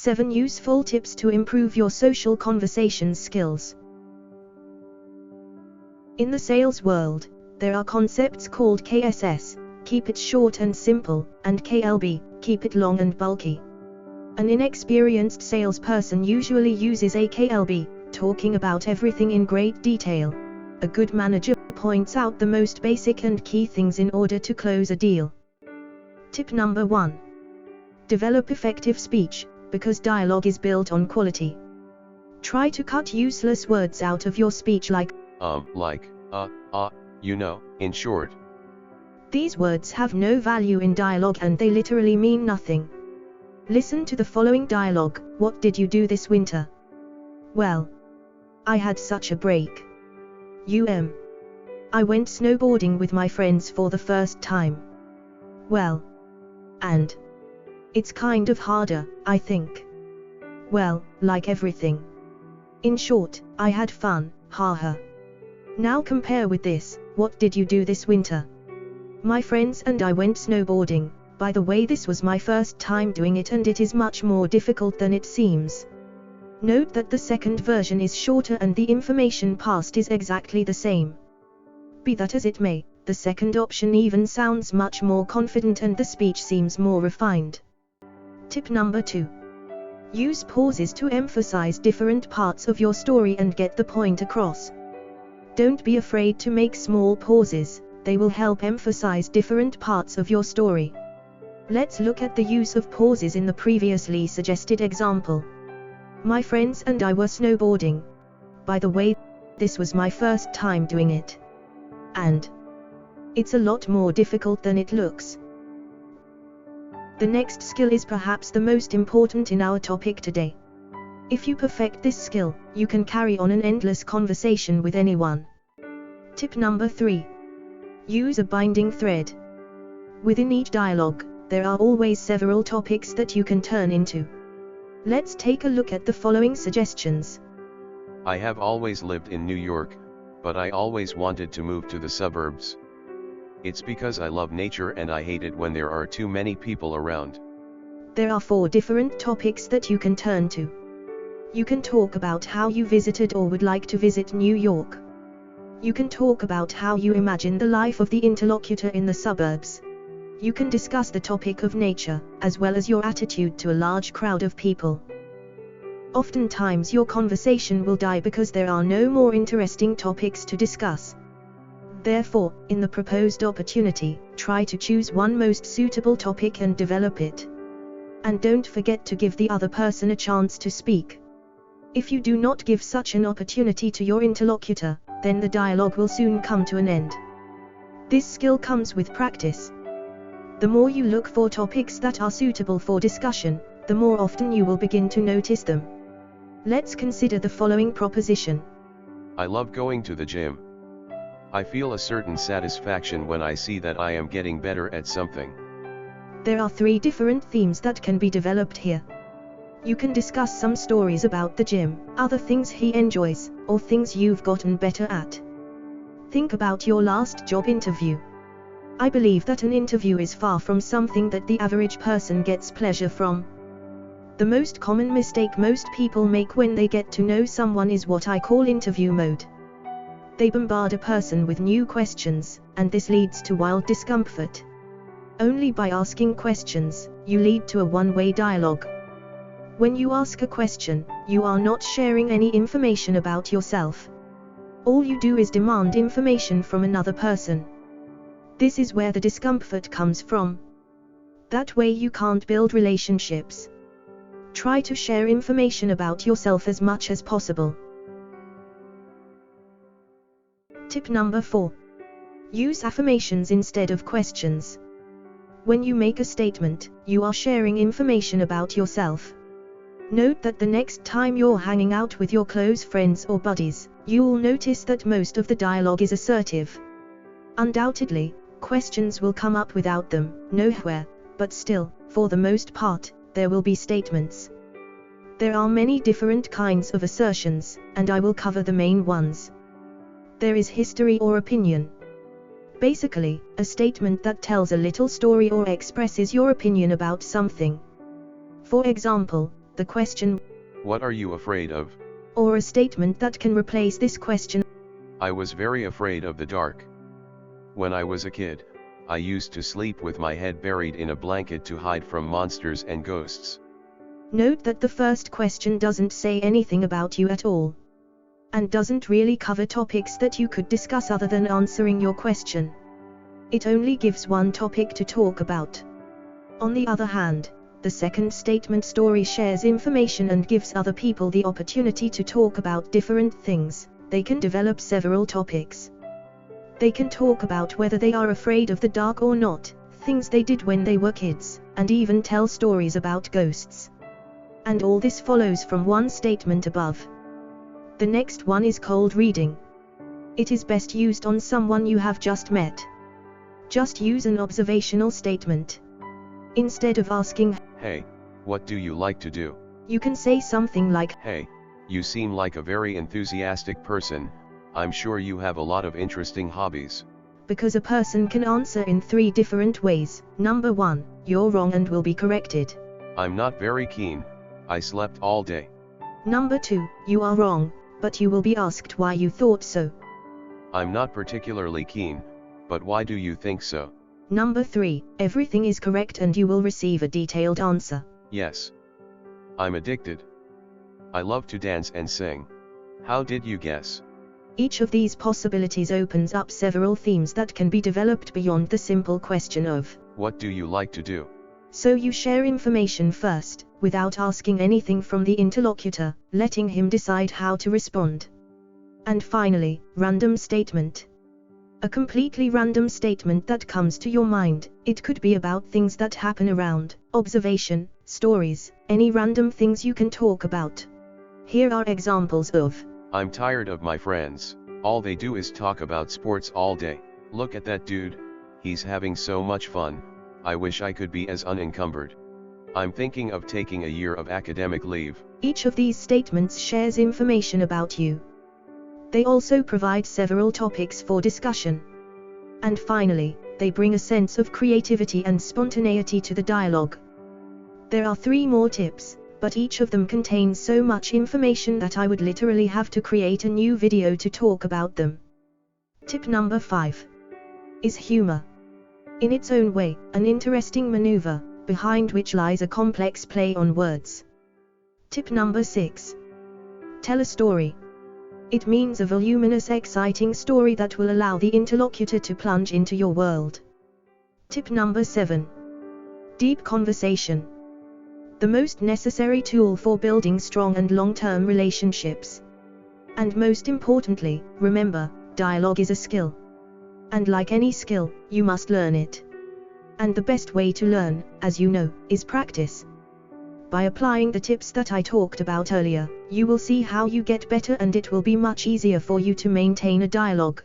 7 Useful Tips to Improve Your Social Conversations Skills. In the sales world, there are concepts called KSS, keep it short and simple, and KLB, keep it long and bulky. An inexperienced salesperson usually uses a KLB, talking about everything in great detail. A good manager points out the most basic and key things in order to close a deal. Tip number 1. Develop effective speech, because dialogue is built on quality. Try to cut useless words out of your speech like, in short. These words have no value in dialogue and they literally mean nothing. Listen to the following dialogue. What did you do this winter? Well, I had such a break. I went snowboarding with my friends for the first time. Well, and it's kind of harder, I think. Well, like everything. In short, I had fun, haha. Now compare with this. What did you do this winter? My friends and I went snowboarding. By the way, this was my first time doing it and it is much more difficult than it seems. Note that the second version is shorter and the information passed is exactly the same. Be that as it may, the second option even sounds much more confident and the speech seems more refined. Tip number 2. Use pauses to emphasize different parts of your story and get the point across. Don't be afraid to make small pauses, they will help emphasize different parts of your story. Let's look at the use of pauses in the previously suggested example. My friends and I were snowboarding. By the way, this was my first time doing it. And it's a lot more difficult than it looks. The next skill is perhaps the most important in our topic today. If you perfect this skill, you can carry on an endless conversation with anyone. Tip number 3. Use a binding thread. Within each dialogue, there are always several topics that you can turn into. Let's take a look at the following suggestions. I have always lived in New York, but I always wanted to move to the suburbs. It's because I love nature and I hate it when there are too many people around. There are 4 different topics that you can turn to. You can talk about how you visited or would like to visit New York. You can talk about how you imagine the life of the interlocutor in the suburbs. You can discuss the topic of nature, as well as your attitude to a large crowd of people. Oftentimes your conversation will die because there are no more interesting topics to discuss. Therefore, in the proposed opportunity, try to choose one most suitable topic and develop it. And don't forget to give the other person a chance to speak. If you do not give such an opportunity to your interlocutor, then the dialogue will soon come to an end. This skill comes with practice. The more you look for topics that are suitable for discussion, the more often you will begin to notice them. Let's consider the following proposition. I love going to the gym. I feel a certain satisfaction when I see that I am getting better at something. There are 3 different themes that can be developed here. You can discuss some stories about the gym, other things he enjoys, or things you've gotten better at. Think about your last job interview. I believe that an interview is far from something that the average person gets pleasure from. The most common mistake most people make when they get to know someone is what I call interview mode. They bombard a person with new questions, and this leads to wild discomfort. Only by asking questions, you lead to a one-way dialogue. When you ask a question, you are not sharing any information about yourself. All you do is demand information from another person. This is where the discomfort comes from. That way you can't build relationships. Try to share information about yourself as much as possible. Tip number 4. Use affirmations instead of questions. When you make a statement, you are sharing information about yourself. Note that the next time you're hanging out with your close friends or buddies, you'll notice that most of the dialogue is assertive. Undoubtedly, questions will come up without them, nowhere, but still, for the most part, there will be statements. There are many different kinds of assertions, and I will cover the main ones. There is history or opinion. Basically, a statement that tells a little story or expresses your opinion about something. For example, the question, What are you afraid of? or a statement that can replace this question. I was very afraid of the dark. When I was a kid, I used to sleep with my head buried in a blanket to hide from monsters and ghosts. Note that the first question doesn't say anything about you at all, and doesn't really cover topics that you could discuss other than answering your question. It only gives one topic to talk about. On the other hand, the second statement story shares information and gives other people the opportunity to talk about different things. They can develop several topics. They can talk about whether they are afraid of the dark or not, things they did when they were kids, and even tell stories about ghosts. And all this follows from one statement above. The next one is cold reading. It is best used on someone you have just met. Just use an observational statement. Instead of asking, Hey, what do you like to do? You can say something like, Hey, you seem like a very enthusiastic person. I'm sure you have a lot of interesting hobbies. because a person can answer in 3 different ways. Number 1, you're wrong and will be corrected. I'm not very keen. I slept all day. Number 2, you are wrong, but you will be asked why you thought so. I'm not particularly keen, but why do you think so? Number 3, everything is correct and you will receive a detailed answer. Yes. I'm addicted. I love to dance and sing. How did you guess? Each of these possibilities opens up several themes that can be developed beyond the simple question of, What do you like to do? so you share information first, without asking anything from the interlocutor, letting him decide how to respond. And finally, random statement. A completely random statement that comes to your mind. It could be about things that happen around, observation, stories, any random things you can talk about. Here are examples of, I'm tired of my friends. All they do is talk about sports all day. Look at that dude. He's having so much fun. I wish I could be as unencumbered. I'm thinking of taking a year of academic leave. Each of these statements shares information about you. They also provide several topics for discussion. And finally, they bring a sense of creativity and spontaneity to the dialogue. There are 3 more tips, but each of them contains so much information that I would literally have to create a new video to talk about them. Tip number 5 is humor. In its own way, an interesting maneuver, behind which lies a complex play on words. Tip number 6. Tell a story. It means a voluminous, exciting story that will allow the interlocutor to plunge into your world. Tip number 7. Deep conversation. The most necessary tool for building strong and long-term relationships. And most importantly, remember, dialogue is a skill. And like any skill, you must learn it. And the best way to learn, as you know, is practice. By applying the tips that I talked about earlier, you will see how you get better and it will be much easier for you to maintain a dialogue.